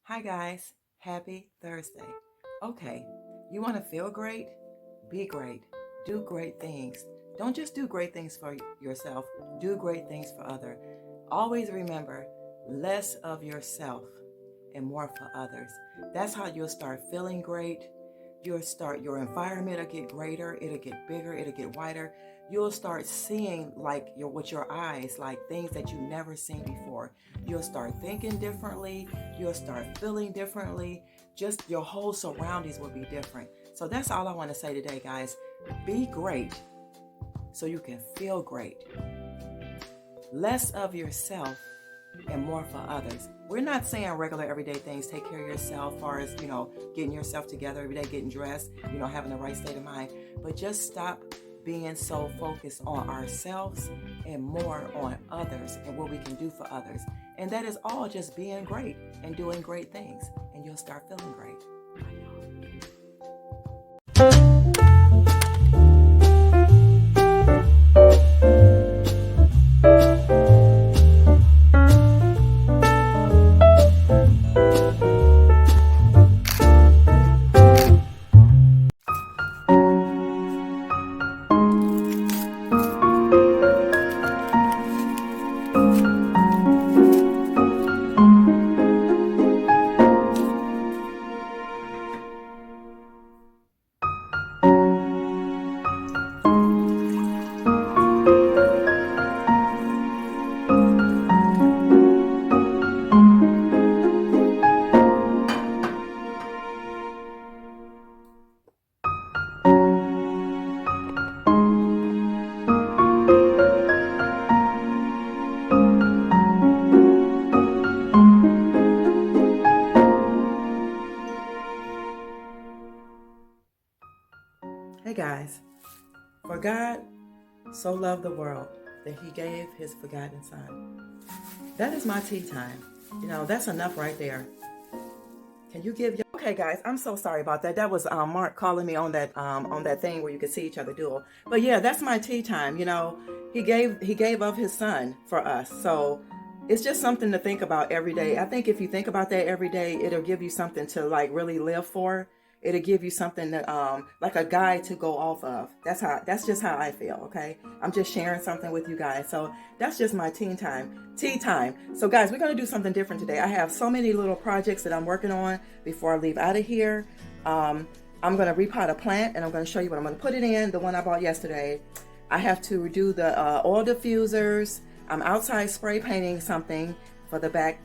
Hi guys, happy Thursday. Okay, you want to feel great? Be great. Do great things. Don't just do great things for yourself, do great things for others. Always remember less of yourself and more for others. That's how you'll start feeling great. Your environment will get greater, it'll get bigger, it'll get wider. You'll start seeing like with your eyes, like things that you've never seen before. You'll start thinking differently, you'll start feeling differently. Just your whole surroundings will be different. So that's all I want to say today, guys. Be great so you can feel great. Less of yourself and more for others. We're not saying regular everyday things. Take care of yourself, as far as, getting yourself together every day, getting dressed, having the right state of mind. But just stop being so focused on ourselves and more on others and what we can do for others. And that is all just being great and doing great things. And you'll start feeling great. Hey guys, for God so loved the world that he gave his forgotten son. That is my tea time. That's enough right there. Can you give your... Okay guys, I'm so sorry about that. That was Mark calling me on that thing where you could see each other duel. But yeah, that's my tea time. He gave of his son for us. So it's just something to think about every day. I think if you think about that every day, it'll give you something to like really live for. It'll give you something that like a guide to go off of. That's just how I feel. Okay, I'm just sharing something with you guys. So that's just my tea time. So guys, we're going to do something different today. I have so many little projects that I'm working on before I leave out of here. I'm going to repot a plant and I'm going to show you what I'm going to put it in. The one I bought yesterday. I have to redo the oil diffusers. I'm outside spray painting something for the back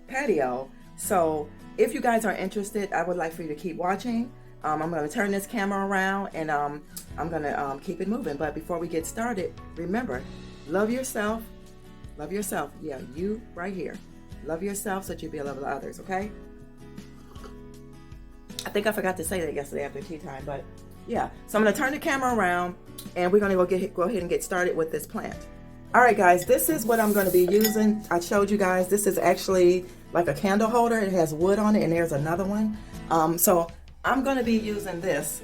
patio. So if you guys are interested, I would like for you to keep watching. I'm going to turn this camera around and I'm going to keep it moving. But before we get started, remember, love yourself. Love yourself. Yeah, you right here. Love yourself so that you'll be a love of others, okay? I think I forgot to say that yesterday after tea time, but yeah. So I'm going to turn the camera around and we're going to go ahead and get started with this plant. All right, guys, this is what I'm going to be using. I showed you guys, this is actually like a candle holder. It has wood on it, and there's another one. So I'm going to be using this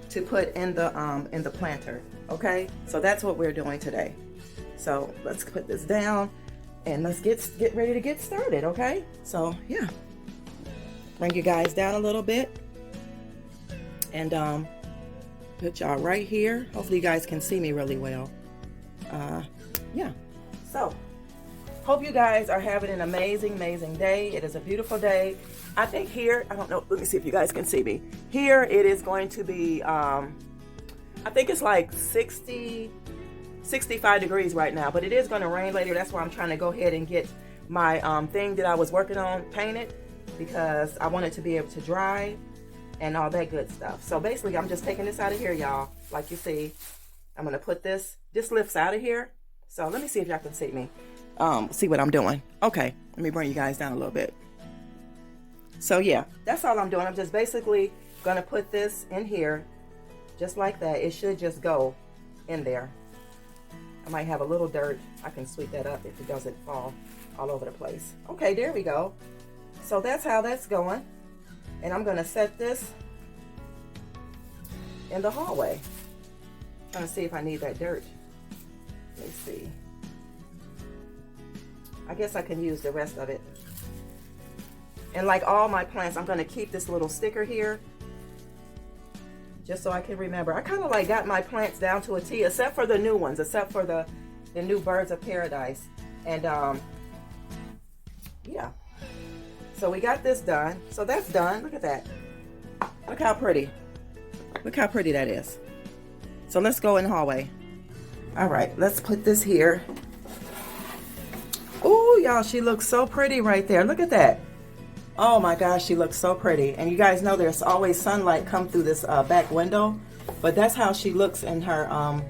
to put in the planter. Okay, so that's what we're doing today. So let's put this down and let's get ready to get started. Okay, so yeah, bring you guys down a little bit and put y'all right here. Hopefully you guys can see me really well. Yeah, so hope you guys are having an amazing day. It is a beautiful day. I think here, I don't know, let me see if you guys can see me. Here it is going to be, I think it's like 65 degrees right now, but it is going to rain later. That's why I'm trying to go ahead and get my thing that I was working on painted, because I want it to be able to dry and all that good stuff. So basically, I'm just taking this out of here, y'all. Like you see, I'm going to put this lifts out of here. So let me see if y'all can see me. See what I'm doing. Okay, let me bring you guys down a little bit. So yeah, that's all I'm doing. I'm just basically gonna put this in here just like that. It should just go in there. I might have a little dirt. I can sweep that up if it doesn't fall all over the place. Okay, there we go. So that's how that's going. And I'm gonna set this in the hallway. Trying to see if I need that dirt. Let's see. I guess I can use the rest of it. And like all my plants, I'm gonna keep this little sticker here just so I can remember. I kind of like got my plants down to a T, except for the new ones, except for the new birds of paradise. And yeah, so we got this done. So that's done. Look at that. Look how pretty. Look how pretty that is. So let's go in the hallway. All right, let's put this here. Oh, y'all, she looks so pretty right there. Look at that. Oh my gosh, she looks so pretty. And you guys know there's always sunlight come through this back window, but that's how she looks in her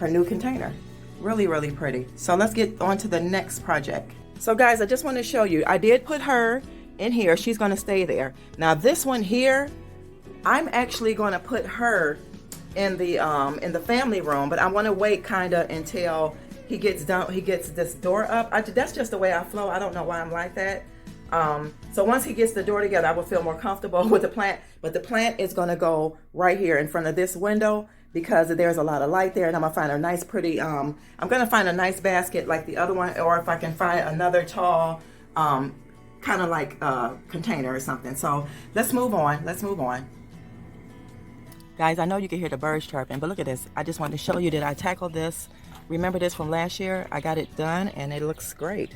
new container. Really, really pretty. So let's get on to the next project. So guys, I just want to show you, I did put her in here. She's going to stay there. Now this one here, I'm actually going to put her in the family room, but I want to wait kind of until he gets done. He gets this door up. That's just the way I flow. I don't know why I'm like that. So once he gets the door together, I will feel more comfortable with the plant. But the plant is going to go right here in front of this window because there's a lot of light there, and I'm gonna find a nice, pretty. I'm gonna find a nice basket like the other one, or if I can find another tall, kind of like container or something. So let's move on. Let's move on. Guys, I know you can hear the birds chirping, but look at this. I just wanted to show you that I tackled this. Remember this from last year? I got it done and it looks great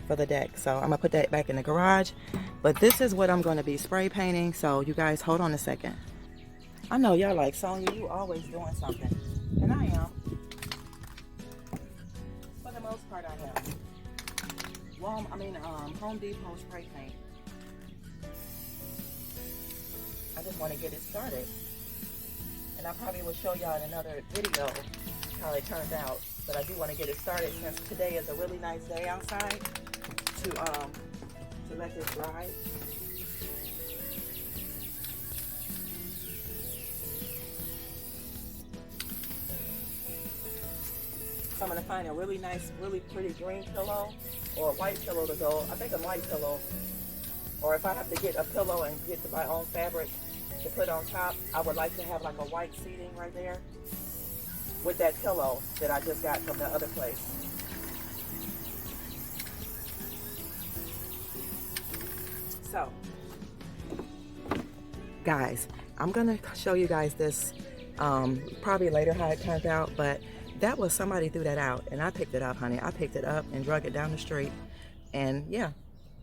for the deck. So I'm gonna put that back in the garage. But this is what I'm gonna be spray painting. So you guys hold on a second. I know y'all like, Sonia, you always doing something. And I am. For the most part, I am. Well, Home Depot spray paint. I just want to get it started. And I probably will show y'all in another video how it turned out. But I do want to get it started since today is a really nice day outside to let this dry. So I'm going to find a really nice, really pretty green pillow or a white pillow to go. I think a white pillow. Or if I have to get a pillow and get my own fabric to put on top, I would like to have like a white seating right there with that pillow that I just got from the other place. So, guys, I'm gonna show you guys this probably later how it turned out, but that was somebody threw that out and I picked it up, honey. I picked it up and drug it down the street, and yeah,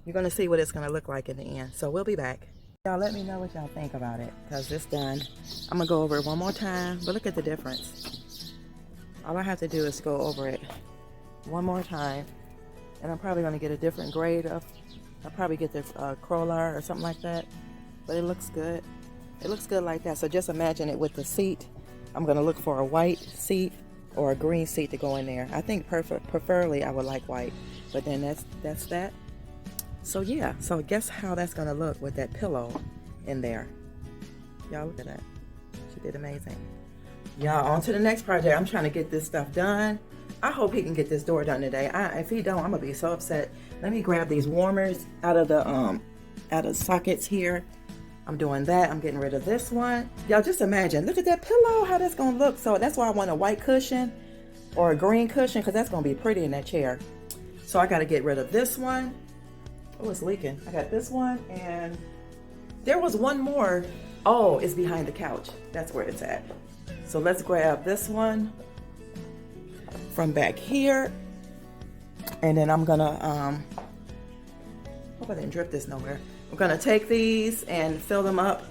you're gonna see what it's gonna look like in the end. So we'll be back. Y'all let me know what y'all think about it, because it's done. I'm gonna go over it one more time, but look at the difference. All I have to do is go over it one more time, and I'm probably gonna get a different grade of, I'll probably get this Crowlar or something like that, but it looks good. It looks good like that. So just imagine it with the seat. I'm gonna look for a white seat or a green seat to go in there. I think preferably I would like white, but then that's that. So yeah, so guess how that's gonna look with that pillow in there. Y'all look at that. She did amazing. Y'all, on to the next project. I'm trying to get this stuff done. I hope he can get this door done today. If he don't, I'm gonna be so upset. Let me grab these warmers out of the sockets here. I'm doing that. I'm getting rid of this one. Y'all just imagine, look at that pillow, how that's gonna look. So that's why I want a white cushion or a green cushion, because that's gonna be pretty in that chair. So I gotta get rid of this one. Oh, it's leaking. I got this one, and there was one more. Oh, it's behind the couch. That's where it's at. So let's grab this one from back here, and then I'm gonna hope I didn't drip this nowhere. I'm gonna take these and fill them up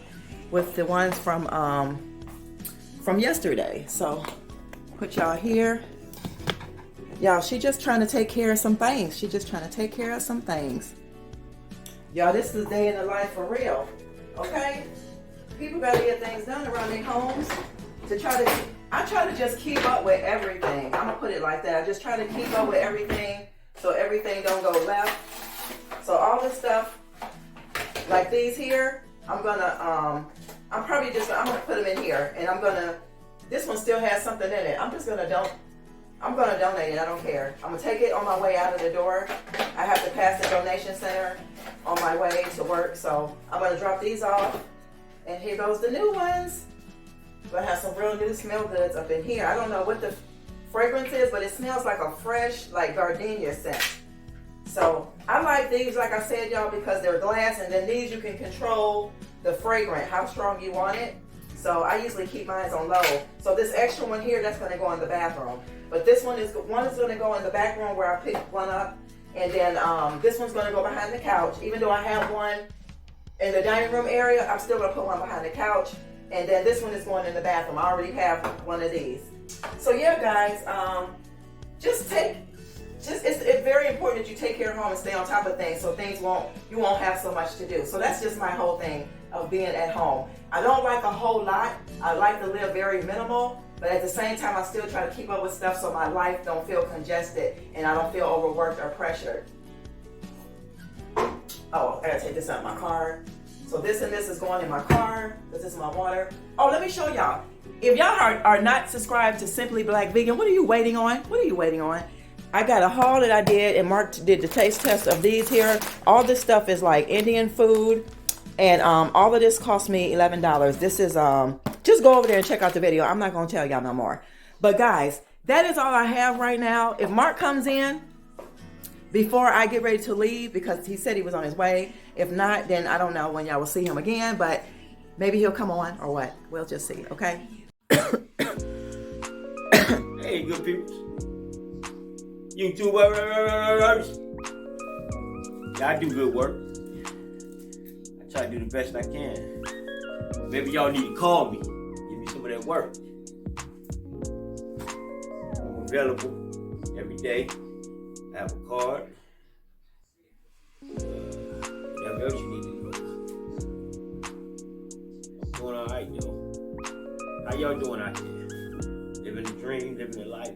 with the ones from yesterday. So put y'all here. Y'all, she just trying to take care of some things. She just trying to take care of some things. Y'all, this is a day in the life for real, okay? People gotta get things done around their homes I try to just keep up with everything. I'm gonna put it like that. I just try to keep up with everything so everything don't go left. So all this stuff, like these here, I'm gonna put them in here, and this one still has something in it. I'm gonna donate it, I don't care. I'm gonna take it on my way out of the door. I have to pass the donation center on my way to work, so I'm gonna drop these off. And here goes the new ones. We're gonna have some real new smell goods up in here. I don't know what the fragrance is, but it smells like a fresh, like gardenia scent. So I like these, like I said, y'all, because they're glass, and then these you can control the fragrance, how strong you want it. So I usually keep mine on low. So this extra one here, that's going to go in the bathroom. But this one is going to go in the back room where I picked one up, and then this one's going to go behind the couch. Even though I have one in the dining room area, I'm still going to put one behind the couch, and then this one is going in the bathroom. I already have one of these. So yeah, guys, it's very important that you take care of home and stay on top of things, so you won't have so much to do. So that's just my whole thing of being at home. I don't like a whole lot. I like to live very minimal, but at the same time, I still try to keep up with stuff so my life don't feel congested and I don't feel overworked or pressured. Oh, I gotta take this out of my car. So this and this is going in my car. This is my water. Oh, let me show y'all. If y'all are not subscribed to Simply Black Vegan, what are you waiting on? What are you waiting on? I got a haul that I did, and Mark did the taste test of these here. All this stuff is like Indian food, and all of this cost me $11. This is just go over there and check out the video. I'm not gonna tell y'all no more. But guys, that is all I have right now. If Mark comes in before I get ready to leave, because he said he was on his way. If not, then I don't know when y'all will see him again, but maybe he'll come on or what. We'll just see, okay? Hey, good people. YouTubers. Yeah, I do good work. I try to do the best I can. Maybe y'all need to call me. Give me some of that work. I'm available every day. I have a card. Whatever else you need to know. I'm doing alright, yo. How y'all doing out there? Living the dream, living the life.